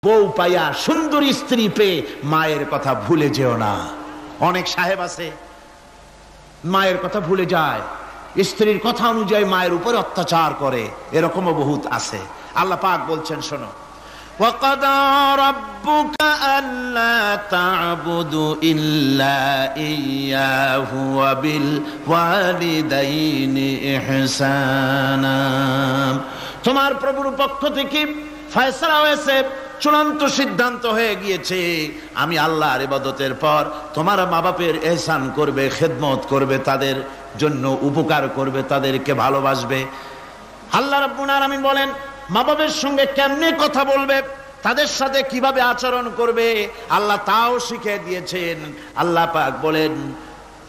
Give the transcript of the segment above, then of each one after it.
বউ পাইয়া সুন্দরী স্ত্রী পেয়ে মায়ের কথা ভুলে যেও না। অনেক সাহেব আছে মায়ের কথা ভুলে যায়, স্ত্রীর কথা অনুযায়ী মায়ের উপর অত্যাচার করে, এরকমও বহুত আছে। আল্লাহ পাক বলছেন শোনো, وَقَضَى رَبُّكَ أَلَّا تَعْبُدُوا إِلَّا إِيَّاهُ وَبِالْوَالِدَيْنِ إِحْسَانًا। তোমার প্রভুর পক্ষ থেকে ফয়সালা হয়েছে, চূড়ান্ত সিদ্ধান্ত হয়ে গিয়েছে, আমি আল্লাহর ইবাদতের পর তোমার মা বাপের ইহসান করবে, খেদমত করবে, তাদের জন্য উপকার করবে, তাদেরকে ভালোবাসবে। আল্লাহ রাব্বুল আলামিন বলেন মা বাবার সঙ্গে কেমনে কথা বলবে, তাদের সাথে কিভাবে আচরণ করবে, আল্লাহ তাও শিখিয়ে দিয়েছেন। আল্লাহ পাক বলেন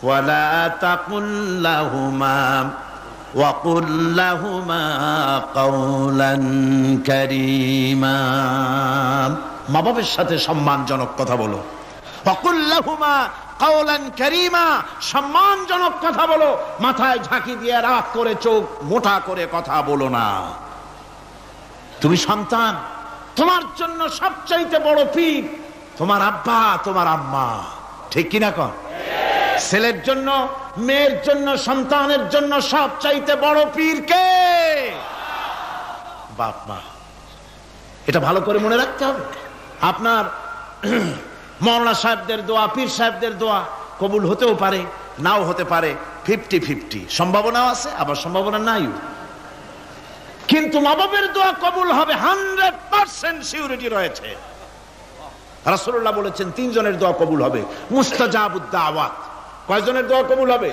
ওয়ালা তাকুল লাহুমা ওয়া কুল লাহুমা কাওলান কারীমা। মা বাবার সাথে সম্মানজনক কথা বলো। ওয়া কুল লাহুমা কাওলান কারীমা, সম্মানজনক কথা বলো, মাথায় ঝাঁকি দিয়ে রাগ করে চোখ মোটা করে কথা বলো না। তুমি সন্তান, তোমার জন্য সবচাইতে বড় পীর তোমার আব্বা তোমার আম্মা, ঠিক কিনা কন? ছেলের জন্য, মেয়ের জন্য, সন্তানের জন্য সবচাইতে বড় পীর কে? বাপ মা। এটা ভালো করে মনে রাখতে হবে। আপনার মাওলানা সাহেবদের দোয়া, পীর সাহেবদের দোয়া কবুল হতেও পারে, নাও হতে পারে, 50-50 সম্ভাবনাও আছে, আবার সম্ভাবনা নাই। কিন্তু মা বাবার দোয়া কবুল হবে 100% সিউরিটি রয়েছে। রাসূলুল্লাহ বলেছেন 3 জনের দোয়া কবুল হবে, মুস্তাজাবুদ দাওয়াত। কয়জনের দোয়া কবুল হবে?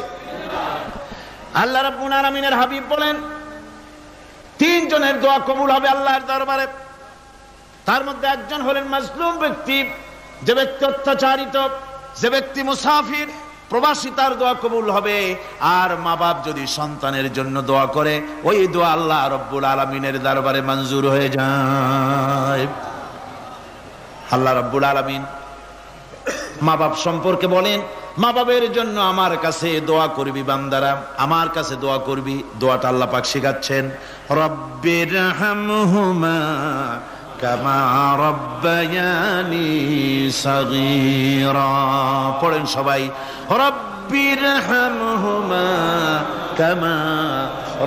আল্লাহ রাব্বুল আলামিনের হাবিব বলেন 3 জনের দোয়া কবুল হবে আল্লাহর দরবারে। তার মধ্যে একজন হলেন মাজলুম ব্যক্তি, যে ব্যক্তি অত্যাচারিত, যে ব্যক্তি মুসাফির, প্রবাসী, তার দোয়া কবুল হবে। আর মা বাপ যদি সন্তানের জন্য দোয়া করে, ওই দোয়া আল্লাহ রাব্বুল আলামিনের দরবারে মঞ্জুর হয়ে যায়। আল্লাহ রাব্বুল আলামিন মা বাপ সম্পর্কে বলেন, মা বাবের জন্য আমার কাছে দোয়া করবি বান্দারা, আমার কাছে দোয়া করবি। দোয়াটা আল্লাহ পাক শিখাচ্ছেন, রব্বিরহামহুমা কামা রব্বায়ানি সাগীরা। পড়েন সবাই, রব্বিরহামহুমা কামা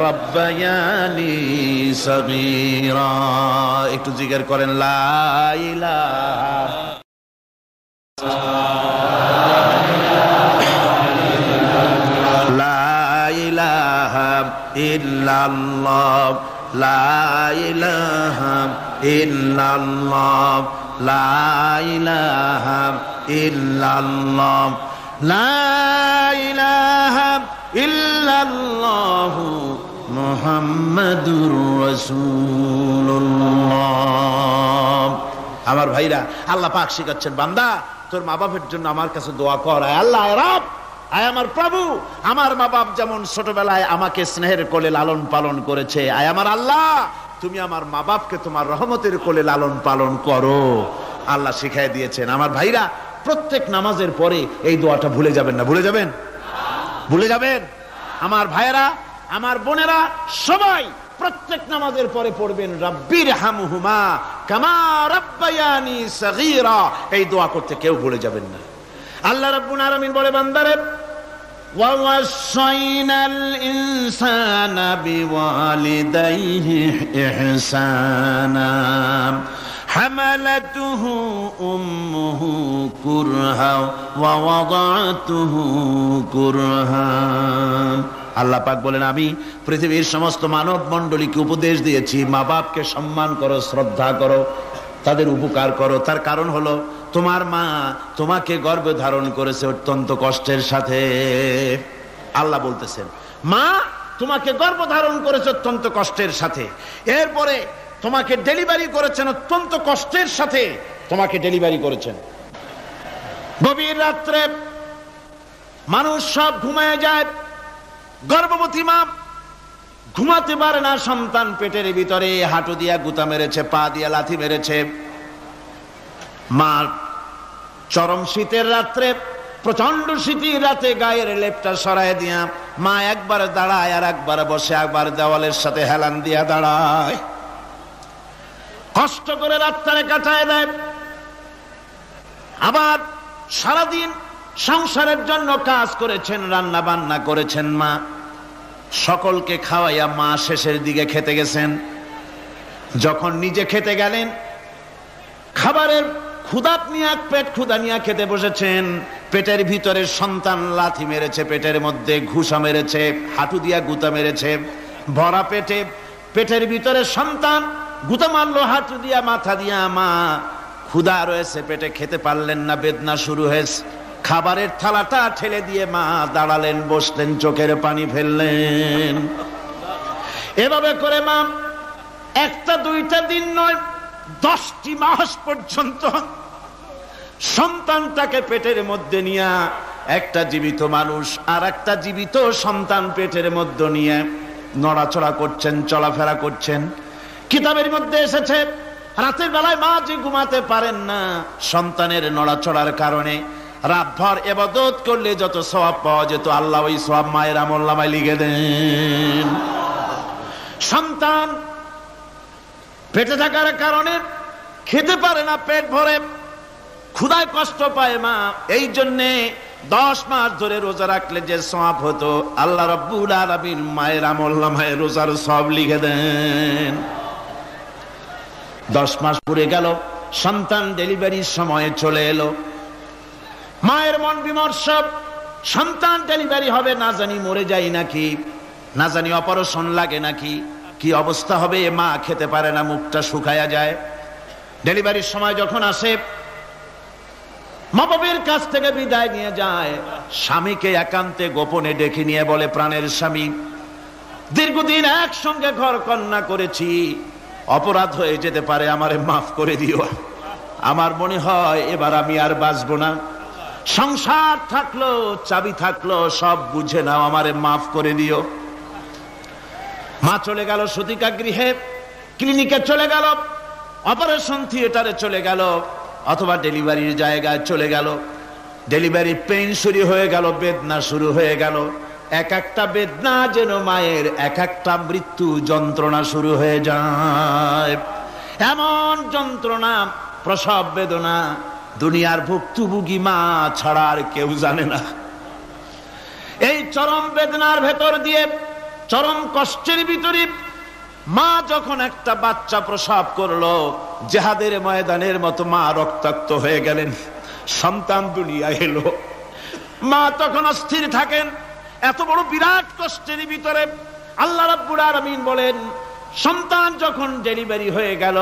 রব্বায়ানি সাগীরা। একটু জিকির করেন, লা ইলাহা ইল্লাল্লাহ, লা ইলাহা ইল্লাল্লাহ, লা ইলাহা ইল্লাল্লাহ, লা ইলাহা ইল্লাল্লাহ মুহাম্মাদুর রাসূলুল্লাহ। আমার ভাইরা, আল্লাহ পাক শিখাচ্ছেন, বান্দা তোর মা বাপের জন্য আমার কাছে দোয়া কর। আল্লাহ রব, আয় আমার প্রভু, আমার মা বাপ যেমন ছোটবেলায় আমাকে স্নেহের কোলে লালন পালন করেছে, আয় আমার আল্লাহ তুমি আমার মা বাপকে তোমার রহমতের কোলে লালন পালন করো। আল্লাহ শিখাই দিয়েছেন। আমার ভাইরা, প্রত্যেক নামাজের পরে এই দোয়াটা ভুলে যাবেন না। ভুলে যাবেন? ভুলে যাবেন? আমার ভাইয়েরা, আমার বোনেরা, সবাই প্রত্যেক নামাজের পরে পড়বেন, রব্বিরহামহুমা কামা রব্বায়ানি সাগীরা। এই দোয়া করতে কেউ ভুলে যাবেন না। আল্লাহ রাব্বুল আলামিন বলে, বান্দারে ওয়া ওয়াসাইনাল ইনসানা বিওয়ালিদাইহি ইহসানা হামালাতুহু উম্মুহু কুরহা ওয়া ওয়াদাতুহু কুরহা। আল্লাহ পাক বলেন, আমি পৃথিবীর সমস্ত মানব মণ্ডলীকে উপদেশ দিয়েছি, মা বাপকে সম্মান করো, শ্রদ্ধা করো, তাদের উপকার করো। তার কারণ হলো তোমার মা তোমাকে গর্ভে ধারণ করেছে অত্যন্ত কষ্টের সাথে। আল্লাহ বলতেছেন, মা তোমাকে গর্ভ ধারণ করেছে অত্যন্ত কষ্টের সাথে, এরপরে তোমাকে ডেলিভারি করেছেন অত্যন্ত কষ্টের সাথে, তোমাকে ডেলিভারি করেছেন। গভীর রাত্রে মানুষ সব ঘুমায় যায়, গর্ভবতী মা ঘুমাতে পারে না, সন্তান পেটের ভিতরে হাঁটু দিয়া গুতা মেরেছে, পা দিয়া লাথি মেরেছে। মা চরম শীতের রাত্রে, প্রচন্ড শীতের রাতে গায়ের লেপটা সরায় দিয়া মা একবার দাঁড়ায়, আর একবার বসে, একবার দেওয়ালের সাথে হেলান দিয়া দাঁড়ায়। কষ্ট করে রাতটারে কাটায় দেয়। আবার সারাদিন সংসারের জন্য কাজ করেছেন, রান্না বান্না করেছেন মা, সকলকে খাওয়াইয়া মা শেষের দিকে খেতে গেছেন। যখন নিজে খেতে গেলেন, খাবারের ক্ষুধাত নিয়ে পেট ক্ষুধা নিয়ে খেতে বসেছেন, পেটের ভিতরে সন্তান লাথি মেরেছে, পেটের মধ্যে ঘুষা মেরেছে, হাঁটু দিয়া গুতা মেরেছে, ভরা পেটে পেটের ভিতরে সন্তান গুতা মারলো হাঁটু দিয়া মাথা দিয়া। মা ক্ষুধা রয়েছে পেটে, খেতে পারলেন না, বেদনা শুরু হয়েছে। খাবারের থালাটা ঠেলে দিয়ে মা দাঁড়ালেন, বসলেন, চোখের পানি ফেললেন। এভাবে করে মা একটা দুইটা দিন নয়, 10টি মাস পর্যন্ত সন্তানটাকে পেটের মধ্যে নিয়ে, একটা জীবিত মানুষ আর একটা জীবিত সন্তান পেটের মধ্যে নিয়ে নড়াচড়া করছেন, চলাফেরা করছেন। কিতাবের মধ্যে এসেছে রাতের বেলায় মা যে ঘুমাতে পারেন না সন্তানের নড়াচড়ার কারণে, রাতভর ইবাদত করলে যত সওয়াব পাওয়া যেত আল্লাহ ওই সওয়াব মায়ের আমলনামায় লিখে দেন। সন্তান পেটে থাকার কারণে খেতে পারে না, পেট ভরে ক্ষুধায় কষ্ট পায় মা। এই জন্যে 10 মাস ধরে রোজা রাখলে যে সওয়াব হতো আল্লাহ রাব্বুল আলামিন মায়ের আমলনামায় রোজার সওয়াব লিখে দেন। 10 মাস পুরে গেল, সন্তান ডেলিভারির সময়ে চলে এলো। মায়ের মন বিমর্ষ, সন্তান ডেলিভারি হবে, না জানি মরে যাই নাকি, না জানি অপারেশন লাগে নাকি, কি অবস্থা হবে। মা খেতে পারে না, মুখটা শুকায়া যায়। ডেলিভারির সময় যখন আসে, মা বাবার কাছ থেকে বিদায় নিয়ে যায়, স্বামীকে একান্তে গোপনে ডেকে নিয়ে বলে, প্রাণের স্বামী, দীর্ঘদিন একসঙ্গে ঘর কন্যা করেছি, অপরাধ হয়ে যেতে পারে, আমারে মাফ করে দিও। আমার মনে হয় এবার আমি আর বাঁচবো না। সংসার থাকলো, চাবি থাকলো, সব বুঝে নাও, আমারে মাফ করে দিও। মা চলে গেল সতিকা গৃহে, ক্লিনিকে চলে গেল, অপারেশন থিয়েটারে চলে গেল, অথবা ডেলিভারির জায়গায় চলে গেল। ডেলিভারি পেইন শুরু হয়ে গেল, বেদনা শুরু হয়ে গেল। এক একটা বেদনা যেন মায়ের এক একটা মৃত্যু যন্ত্রণা শুরু হয়ে যায়। এমন যন্ত্রণা, প্রসব বেদনা দুনিয়ার ভুক্তভোগী মা ছাড়া আর কেউ জানে না। এই চরম বেদনার ভেতর দিয়ে, চরম কষ্টের ভিতরে মা যখন একটা বাচ্চা প্রসব করলো, জিহাদের ময়দানের মতো মা রক্তাক্ত হয়ে গেলেন, সন্তান দুনিয়ায় এলো। মা তখন অস্থির থাকেন। এত বড় বিরাট কষ্টের ভিতরে আল্লাহ রাব্বুল আলামিন বলেন, সন্তান যখন ডেলিভারি হয়ে গেল,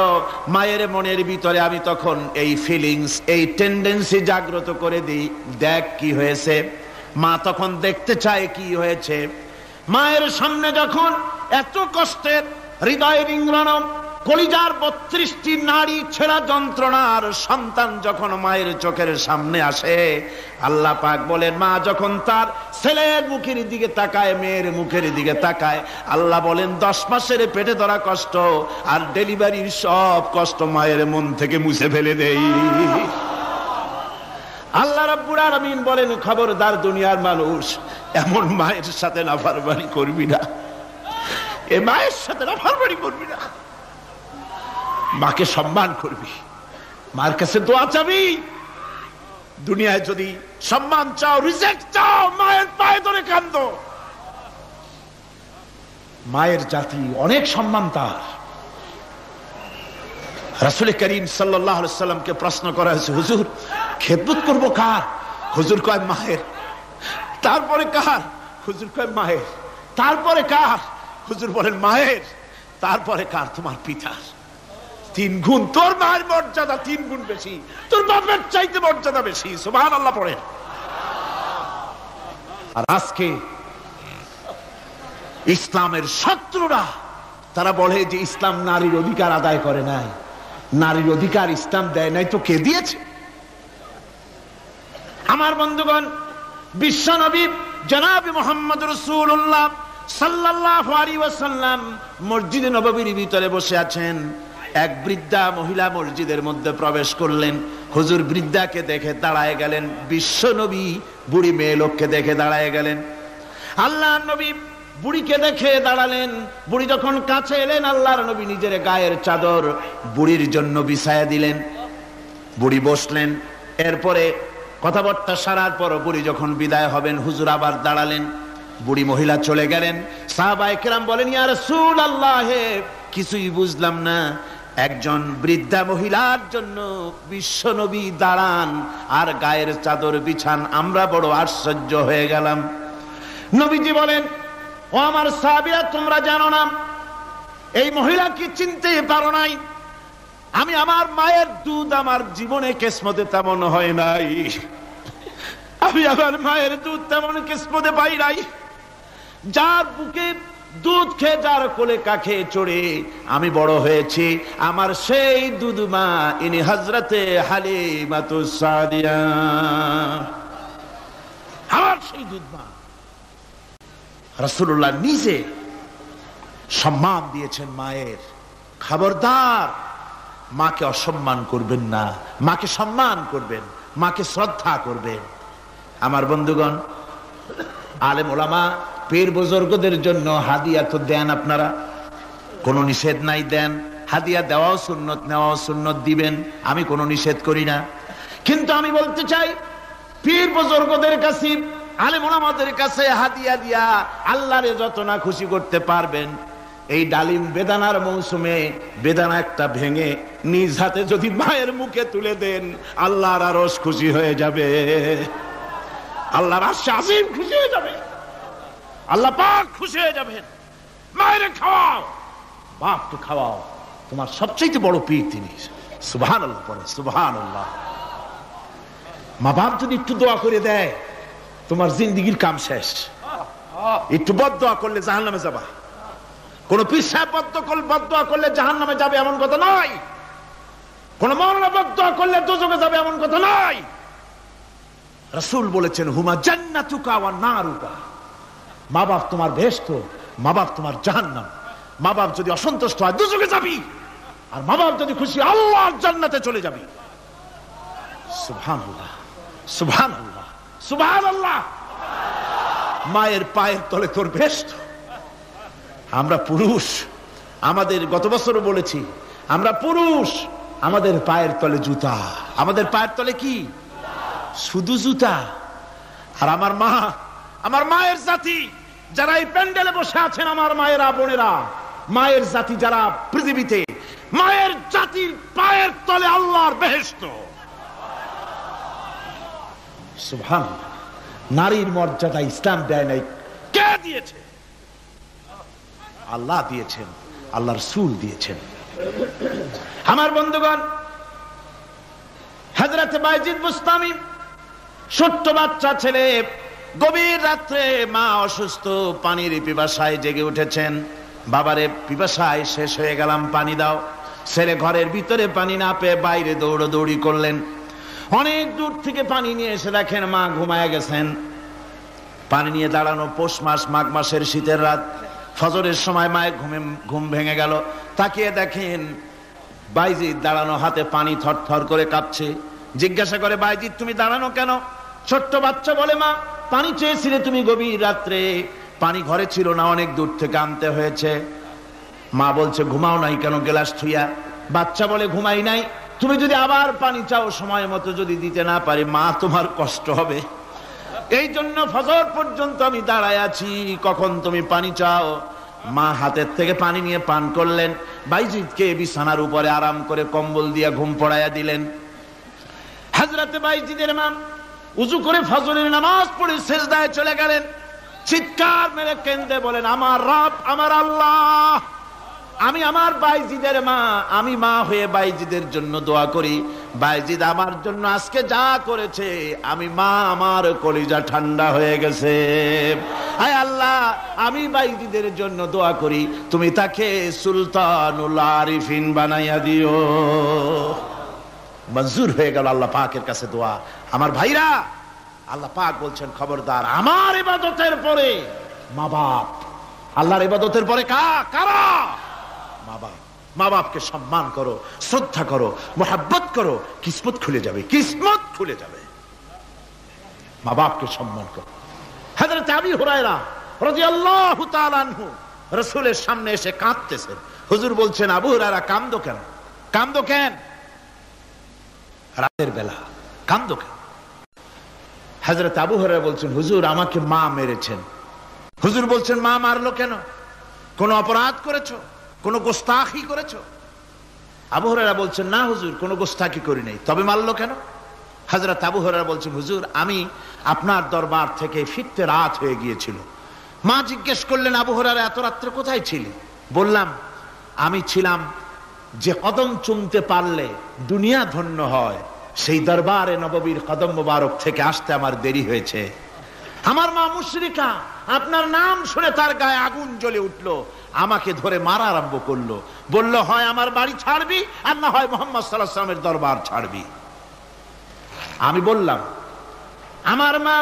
মায়ের মনের ভিতরে আমি তখন এই ফিলিংস, এই টেন্ডেন্সি জাগ্রত করে দিই, দেখ কি হয়েছে। মা তখন দেখতে চায় কি হয়েছে। মায়ের সামনে যখন এত কষ্টের, হৃদয় রিংগ্রণ, কলিজার 32টি নাড়ি ছেঁড়া যন্ত্রণার সন্তান যখন মায়ের চোখের সামনে আসে, আল্লাহ পাক বলেন, মা যখন তার ছেলের মুখের দিকে তাকায়, মেয়ের মুখের দিকে তাকায়, আল্লাহ বলেন 10 মাসের পেটে ধরা কষ্ট আর ডেলিভারির সব কষ্ট মায়ের মন থেকে মুছে ফেলে দেই। আল্লাহ রাব্বুল আলামিন বলেন, খবরদার দুনিয়ার মানুষ, এমন মায়ের সাথে নাফরমানি করবি না, এ মায়ের সাথে নাফরমানি করবি না, মাকে সম্মান করবি, মার কাছে দোয়া চাবি। দুনিয়ায় যদি সম্মান চাও, রিজেক্ট চাও, মায়ের পায়ে ধরে কাঁদো। মায়ের জাতি অনেক সম্মান তার। রাসূল করিম সাল্লাল্লাহু আলাইহি সাল্লামকে প্রশ্ন করা হয়েছে, হুজুর খেদমত করব কার? হুজুর কয় মায়ের। তারপরে কার? হুজুর কয় মায়ের। তারপরে কার? হুজুর বলেন মায়ের। তারপরে কার? তোমার পিতার। 3 গুণ, তোর মায়ের মর্যাদা 3 গুণ বেশি, তোর বাপের চাইতে মর্যাদা বেশি। সুবহানাল্লাহ পড়েন। আর আজকে ইসলামের শত্রুরা তারা বলে যে ইসলাম নারীর অধিকার আদায় করে নাই। নারীর অধিকার ইসলাম দেয় নাই তো কে দিয়েছে? আমার বন্ধুগণ, বিশ্ব নবী জনাব মুহাম্মদ রাসূলুল্লাহ সাল্লাল্লাহু আলাইহি ওয়াসাল্লাম মসজিদে নববীর ভিতরে বসে আছেন। এক বৃদ্ধা মহিলা মসজিদের মধ্যে প্রবেশ করলেন। হুজুর বৃদ্ধাকে দেখে দাঁড়ায় গেলেন, বিশ্ব নবী বুড়ি মেয়ে লোককে দেখে দাঁড়ায় গেলেন। আল্লাহর নবী বুড়িকে দেখে দাঁড়ালেন। বুড়ি যখন কাছে এলেন, আল্লাহর নবী নিজের গায়ের চাদর বুড়ির জন্য বিছায়া দিলেন। বুড়ি বসলেন। এরপরে কথাবার্তা সারার পর বুড়ি যখন বিদায় হবেন, হুজুর আবার দাঁড়ালেন। বুড়ি মহিলা চলে গেলেন। সাহাবায়ে কেরাম বলেন, ইয়া রাসূলুল্লাহ, কিছুই বুঝলাম না, একজন বৃদ্ধা মহিলার জন্য বিশ্বনবী দাঁড়ান আর গায়ের চাদর বিছান, আমরা বড় আশ্চর্য হয়ে গেলাম। নবীজি বলেন, ও আমার সাহাবীরা, তোমরা জানো না এই মহিলাকে চিনতে পারো নাই? আমি আমার মায়ের দুধ আমার জীবনে কিসমতে তেমন হয় নাই, আমি আমার মায়ের দুধ তেমন কিসমতে পাই নাই। যার বুকে দুধ খেয়ে, যার কোলে কাখে চড়ে আমি বড় হয়েছি, আমার সেই দুধ মা, ইনি হযরতে হালিমাতুস সাদিয়া, আমার সেই দুধ মা। রাসূলুল্লাহ নিজে সম্মান দিয়েছেন মায়ের। খবরদার, মাকে অসম্মান করবেন না, মাকে সম্মান করবেন, মাকে শ্রদ্ধা করবেন। আমার বন্ধুগণ, আলেম ওলামা পীর বুজুর্গদের জন্য হাদিয়া তো দেন, আপনারা কোনো নিষেধ নাই, দেন। হাদিয়া দেওয়াও সুন্নত, নেওয়াও সুন্নত, দিবেন, আমি কোনো নিষেধ করি না। কিন্তু আমি বলতে চাই, পীর বুজুর্গদের কাছে, আলেম ওলামাদের কাছে হাদিয়া দিয়া আল্লাহরে যত না খুশি করতে পারবেন, এই ডালিম বেদানার মৌসুমে বেদানা একটা ভেঙে নিজ হাতে যদি মায়ের মুখে তুলে দেন, আল্লাহর আরশ খুশি হয়ে যাবে, আল্লাহর আরশে আজিম খুশি হয়ে যাবে, আল্লাহ পাক খুশি হয়ে যাবেন। মায়ের খাওয়াও, বাপকে খাওয়াও, তোমার সবচেয়ে বড় পীর তিনি। সুবহানাল্লাহ পড়ে, সুবহানাল্লাহ। মা বাপ যদি একটু দোয়া করে দেয়, তোমার জিন্দেগির কাম শেষ। একটু বদদোয়া করলে জাহান্নামে যাবা। কোন পীর সাহেব বদদোয়া করলে জাহান্নামে যাবে এমন কথা নয়, কোন মাওলানা বদদোয়া করলে দোজখে যাবে এমন কথা নয়। রাসূল বলেছেন, হুমা জান্নাতুকা ওয়া নারুকা, মা বাপ তোমার বেহেশত, মা বাপ তোমার জাহান্নাম। মা বাপ যদি অসন্তুষ্ট হয়, দোজখে যাবি, আর মা বাপ যদি খুশি, আল্লাহর জান্নাতে চলে যাবি। সুবহানাল্লাহ, সুবহানাল্লাহ, সুবহানাল্লাহ। মায়ের পায়ের তলে তোর বেহেশত। আমরা পুরুষ, আমাদের গত বছরও বলেছি, আমরা পুরুষ, আমাদের পায়ের তলে জুতা, আমাদের পায়ের তলে কি? শুধু জুতা। আর আমার মা, আমার মায়ের জাতি যারা এই প্যান্ডেলে বসে আছেন, আমার মায়েরা, বোনেরা, মায়ের জাতি যারা পৃথিবীতে, মায়ের জাতির পায়ের তলে আল্লাহর বেহেশত। সুবহানাল্লাহ। নারীর মর্যাদা ইসলাম দেয় নাই, কে দিয়েছে? আল্লাহ দিয়েছেন, আল্লাহ রাসূল দিয়েছেন। আমার বন্ধুগণ, হযরত বাইজিদ বুস্তামি, ছোট্ট বাচ্চা ছেলে, গভীর রাত্রে মা অসুস্থ, পানির পিপাসায় জেগে উঠেছেন। বাবারে, পিপাসায় শেষ হয়ে গেলাম, পানি দাও। ছেলে ঘরের ভিতরে পানি না পেয়ে বাইরে দৌড়াদৌড়ি করলেন। অনেক দূর থেকে পানি নিয়ে এসে দেখেন মা ঘুমায় গেছেন। পানি নিয়ে দাঁড়ানো, পৌষ মাস, মাঘ মাসের শীতের রাত, ফজরের সময় মায়ের ঘুম ভেঙে গেল। তাকিয়ে দেখেন বাইজিদ দাঁড়ানো, হাতে পানি থরথর করে কাঁপছে। জিজ্ঞাসা করে, বাইজিদ তুমি দাঁড়ানো কেন? ছোট্ট বাচ্চা বলে, মা পানি চেয়েছিলে তুমি গভীর রাত্রে, পানি ঘরে ছিল না, অনেক দূর থেকে আনতে হয়েছে। মা বলছে, ঘুমাও নাই কেন গ্লাস থুইয়া? বাচ্চা বলে, ঘুমাই নাই, তুমি যদি আবার পানি চাও, সময় মতো যদি দিতে না পারি, মা তোমার কষ্ট হবে, এই জন্য ফজর পর্যন্ত আমি দাঁড়ায় আছি, কখন তুমি পানি চাও। মা হাতের থেকে পানি নিয়ে পান করলেন। বাইজিদকে বিছানার উপরে আরাম করে কম্বল দিয়ে ঘুম পড়াইয়া দিলেন। হযরতে বাইজিদের মা উযু করে ফজরের নামাজ পড়ে সিজদায় চলে গেলেন। চিৎকার মেরে কেঁদে বলেন, আমার রব, আমার আল্লাহ, আমি আমার বাইজিদের মা, আমি মা হয়ে বাইজিদের জন্য দোয়া করি। বাইজিদ আমার জন্য আজকে যা করেছে, আমি মা, আমার কলিজা ঠান্ডা হয়ে গেছে। আয় আল্লাহ, আমি বাইজিদের জন্য দোয়া করি, তুমি তাকে সুলতানুল আরিফিন বানাইয়া দিও। মঞ্জুর হয়ে গেল আল্লাহ পাকের কাছে দোয়া। আমার ভাইরা, আল্লাহ পাক বলছেন, খবরদার, আমার ইবাদতের পরে মা বাপ, আল্লাহর ইবাদতের পরে কারা? মা বাপ। মা বাপকে সম্মান করো, শ্রদ্ধা করো, মোহাব্বত করো, কিসমত খুলে যাবে, কিসমত খুলে যাবে। মা বাপকে সম্মান করো। হযরত আবু হুরায়রা রাদিয়াল্লাহু তাআলা আনহু রাসূলের সামনে এসে কাঁদতেছেন। হুজুর বলছেন, আবু হুরায়রা কাঁদো কেন? কাঁদো কেন? রাতের বেলা কাঁদো কেন? হযরত আবু হুরায়রা বলছেন, হুজুর আমাকে মা মেরেছেন। হুজুর বলছেন, মা মারলো কেন? কোন অপরাধ করেছো? কোন গোস্তাখি করেছো? আবু হুরায়রা বলছেন, না হুজুর, কোন গোস্তাখি করি নাই। তবে মারলো কেন? হযরত আবু হুরায়রা বলছেন, হুজুর আমি আপনার দরবার থেকে ফিরতে রাত হয়ে গিয়েছিল। মা জিজ্ঞেস করলেন, আবু হুরায়রা এত রাত্রে কোথায় ছিলি? বললাম, আমি ছিলাম যে কদম চুমতে পারলে দুনিয়া ধন্য হয়, সেই দরবারে নববীর কদম মোবারক থেকে আসতে আমার দেরি হয়েছে। আমার মা মুশরিকা, আপনার নাম শুনে তার গায়ে আগুন জ্বলে উঠলো, আমাকে ধরে মারা আরম্ভ করলো। বলল, হয় আমার বাড়ি ছাড়বি আর না হয় মুহাম্মদ সাল্লাল্লাহু আলাইহি ওয়াসাল্লামের দরবার ছাড়বি। আমি বললাম, আমার মা,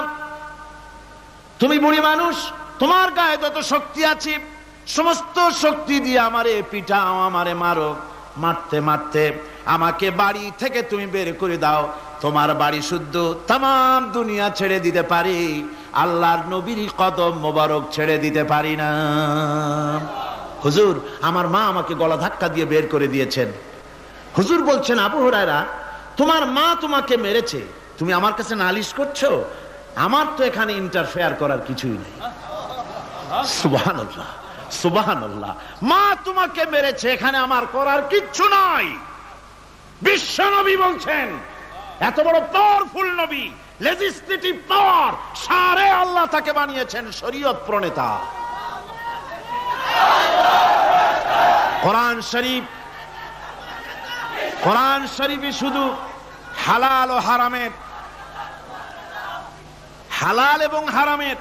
তুমি বুড়ি মানুষ, তোমার গায়ে যত শক্তি আছে সমস্ত শক্তি দিয়ে আমারে পিটাও, আমারে মারো। মারতে মারতে আমাকে বাড়ি থেকে তুমি বের করে দাও। তোমার বাড়ি শুদ্ধ, তাম দুনিয়া ছেড়ে দিতে পারি, আল্লাহর নবীর কদম মোবারক ছেড়ে দিতে পারি না। হুজুর আমার মা আমাকে গলা ধাক্কা দিয়ে বের করে দিয়েছেন। হুজুর বলছেন, আবু হুরায়রা তোমার মা তোমাকে মেরেছে, তুমি আমার কাছে নালিশ করছো? আমার তো এখানে ইন্টারফেয়ার করার কিছুই নেই। সুবহানাল্লাহ, সুবহানাল্লাহ। মা তোমাকে মেরেছে, এখানে আমার করার কিচ্ছু নাই। বিশ্ব নবী বলছেন, এত বড় পাওয়ারফুল নবী, লেজিসলেটিভ পাওয়ার, সারে আল্লাহ তাকে বানিয়েছেন শরীয়ত প্রণেতা। কোরআন শরীফে শুধু হালাল ও হারামের, হালাল এবং হারামের,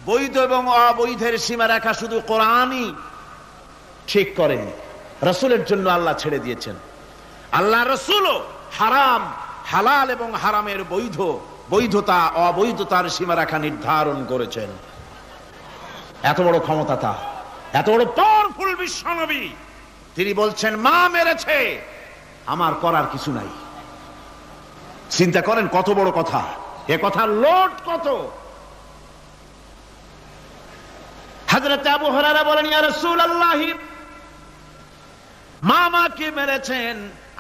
বৈধ এবং অবৈধের সীমারেখা শুধু কোরআনই ঠিক করেনি, রাসূলের জন্য আল্লাহ ছেড়ে দিয়েছেন। আল্লাহ রাসূলও হারাম, হালাল এবং হারামের বৈধতা অবৈধতার সীমারেখা নির্ধারণ করেছেন। এত বড় ক্ষমতা তার, এত বড় পাওয়ারফুল বিশ্বনবী, তিনি বলছেন মা মেরেছে, আমার করার কিছু নাই। চিন্তা করেন কত বড় কথা, এ কথার লোড কত। হযরত আবু হুরায়রা বলেন, ইয়া রাসূলুল্লাহ, মা আমাকে মেরেছেন,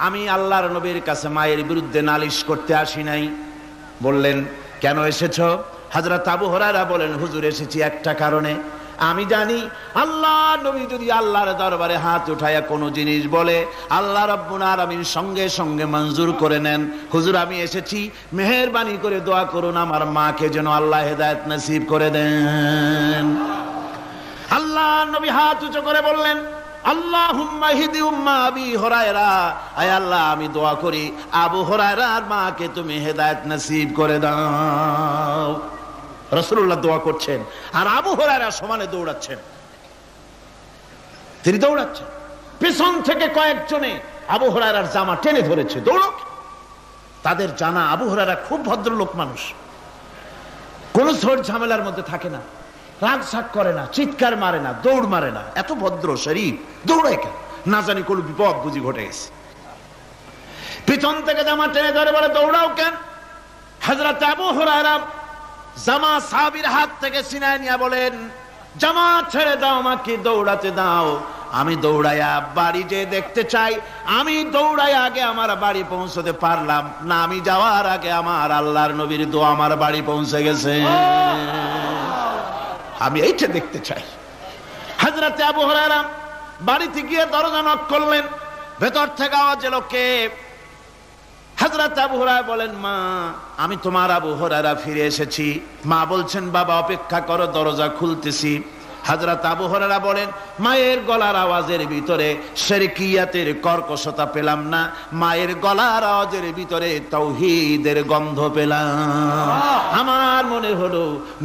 আমি আল্লাহর নবীর কাছে মায়ের বিরুদ্ধে নালিশ করতে আসি নাই। বললেন, কেন এসেছো? হযরত আবু হুরায়রা বলেন, হুজুর এসেছি একটা কারণে, আমি জানি আল্লাহ নবী যদি আল্লাহর দরবারে হাত উঠায়া কোনো জিনিস বলে, আল্লাহ রাব্বুল আলামিন সঙ্গে সঙ্গে মঞ্জুর করে নেন। হুজুর আমি এসেছি, মেহেরবানি করে দোয়া করুন আমার মাকে যেন আল্লাহ হেদায়েত নসিব করে দেন। আল্লাহ নবী হাত উঁচু করে বললেন, আল্লাহুম্মা হিদি উম্মা আবি হুরায়রা, আয় আল্লাহ আমি দোয়া করি আবু হুরায়রার মাকে তুমি হেদায়েত নসিব করে দাও। রাসূলুল্লাহ দোয়া করছেন আর আবু হুরায়রা সমানে দৌড়াচ্ছেন। তিনি দৌড়াচ্ছেন, পেছন থেকে কয়েকজনে আবু হুরায়রার জামা টেনে ধরেছে, দৌড়ক। তাদের জানা আবু হুরায়রা খুব ভদ্রলোক মানুষ, কোন ঝড় ঝামেলার মধ্যে থাকে না, রাগ শাক করে না, চিৎকার মারে না, দৌড় মারে না, এত ভদ্র শরীর, দৌড়ায় কেন? না জানি কোন বিপদ বুঝি ঘটে গেছে। পিছন থেকে জামা টেনে ধরে বলে, দৌড়াও কেন? হযরত আবু হুরায়রা জামা সাহাবীর হাত থেকে ছিনায় নিয়ে বলেন, জামা ছেড়ে দাও, আমাকে দৌড়াতে দাও। আমি দৌড়াইয়া বাড়ি যে দেখতে চাই, আমি দৌড়াইয়া আগে আমার বাড়ি পৌঁছতে পারলাম না, আমি যাওয়ার আগে আমার আল্লাহর নবীর দোয়া আমার বাড়ি পৌঁছে গেছে, আমি এইটা দেখতে চাই। হযরত আবু হুরায়রা বাড়িতে গিয়ে দরজা নক করলেন, ভেতর থেকে আওয়াজ এলো, কে? হযরত আবু হুরায়রা বলেন, মা আমি তোমার আবু হুরায়রা ফিরে এসেছি। মা বলছেন, বাবা অপেক্ষা করো, দরজা খুলতেছি। হযরত আবু হুরায়রা বলেন, মায়ের গলার আওয়াজের ভিতরে শিরকিয়াতের কর্কশতা পেলাম না, মায়ের গলার আওয়াজের ভিতরে তাওহীদের গন্ধ পেলাম। আমার মনে হলো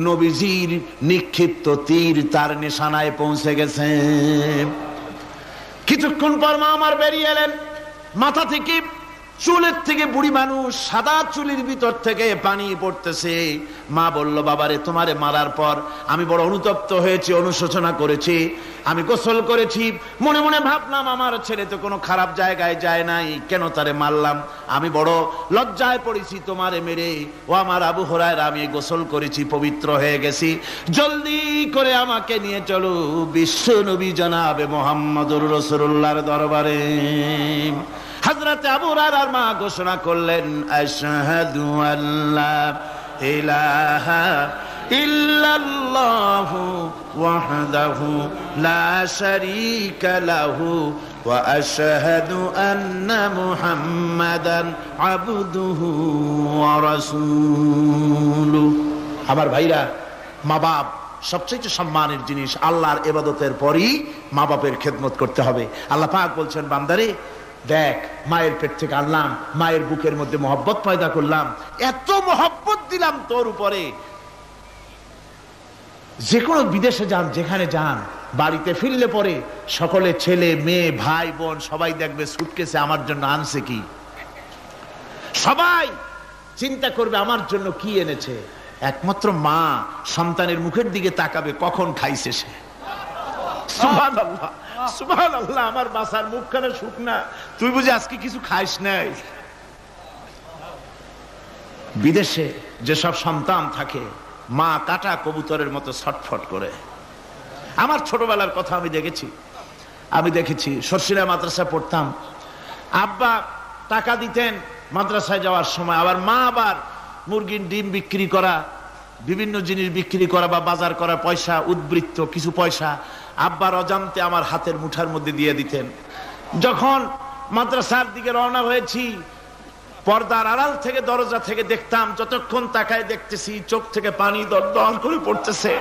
নবীজির নিক্ষিপ্ত তীর তার নিশানায় পৌঁছে গেছে। কিছুক্ষণ পর মা আমার বেরিয়ে এলেন, মাথা থেকে চুলের থেকে বুড়ি মানুষ, সাদা চুলের ভিতর থেকে পানি পড়তেছে। মা বলল, বাবারে তোমারে মারার পর আমি বড় অনুতপ্ত হয়েছি, অনুশোচনা করেছি, আমি গোসল করেছি, মনে মনে ভাবলাম আমার ছেলে তো কোনো খারাপ জায়গায় যায় নাই, কেন তারে মারলাম, আমি বড় লজ্জায় পড়েছি তোমারে মেরে। ও আমার আবু হুরায়রা, আমি গোসল করেছি, পবিত্র হয়ে গেছি, জলদি করে আমাকে নিয়ে চলো বিশ্ব নবী জনাবে মুহাম্মদুর রাসূলুল্লাহর দরবারে। হযরত আবু হুরায়রার মা ঘোষণা করলেন, আশহাদু আল্লা ইলাহা ইল্লাল্লাহু ওয়াহদাহু লা শারীকা লাহু ওয়া আশহাদু আন্না মুহাম্মাদান আবদুহু ওয়া রাসূলুহু। আমার ভাইরা, মা বাপ সবচেয়ে সম্মানের জিনিস। আল্লাহর ইবাদতের পরই মা বাপের খেদমত করতে হবে। আল্লাহ পাক বলছেন, বান্দারে দেখ, মায়ের পেট থেকে আনলাম, মায়ের বুকের মধ্যে মহব্বত পয়দা করলাম, এত মহব্বত দিলাম তোর উপরে, যে কোনো বিদেশে যান, যেখানে যান, বাড়িতে ফিরলে পরে সকলে ছেলে মেয়ে ভাই বোন সবাই দেখবে সুটকেসে আমার জন্য আনছে কি, সবাই চিন্তা করবে আমার জন্য কি এনেছে। একমাত্র মা সন্তানের মুখের দিকে তাকাবে, কখন খাইছে সে। সুবহানাল্লাহ, সুবহানাল্লাহ, আমার বাসার মুখখানা শুকনা, তুই বুঝি আজকে কিছু খাইস নাই। বিদেশে যেসব সন্তান থাকে, মা কাটা কবুতরের মতো ছটফট করে। আমার ছোটবেলার কথা আমি দেখেছি সরসিলা মাদ্রাসায় পড়তাম, আব্বা টাকা দিতেন মাদ্রাসায় যাওয়ার সময়, আবার মা আবার মুরগির ডিম বিক্রি করা, বিভিন্ন জিনিস বিক্রি করা বা বাজার করা পয়সা, উদ্বৃত্ত কিছু পয়সা আব্বার অজান্তে আমার হাতের মুঠার মধ্যে দিয়ে দিতেন। যখন মাদ্রাসার দিকে রওনা হয়েছি, পর্দার আড়াল থেকে দরজা থেকে দেখতাম, যতক্ষণ তাকায় দেখতেছি চোখ থেকে পানি দরদর করে পড়তেছে।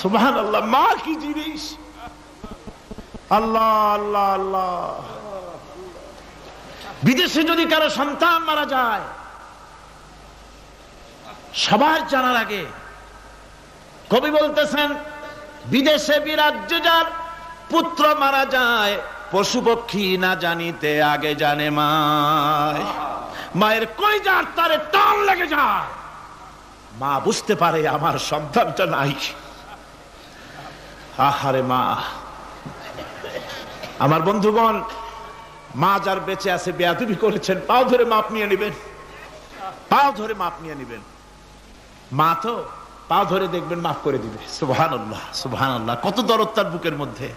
সুবহানাল্লাহ, মা কি জিনিস! আল্লাহ আল্লাহ আল্লাহ। বিদেশে যদি কারো সন্তান মারা যায়, সবার জানার আগে কবি বলতেছেন, বিদেশে বিরাজ্যে যার পুত্র মারা যায়, পশু পক্ষী না জানিতে আগে জানে মায়। মায়ের কলিজার তারে টান লেগে যায়, মা বুঝতে পারে আমার সন্তানটা নাই। আহারে মা! আমার বন্ধুগণ, মা যার বেঁচে আছে বেয়াদবি করেছেন, পাও ধরে মাপ নিয়ে নেবেন, পাও ধরে মাপ নিয়ে নেবেন। মা তো পাও ধরে দেখবেন মাফ করে দিবে। সুবহানাল্লাহ, সুবহানাল্লাহ, কত দরদ তার বুকের মধ্যে।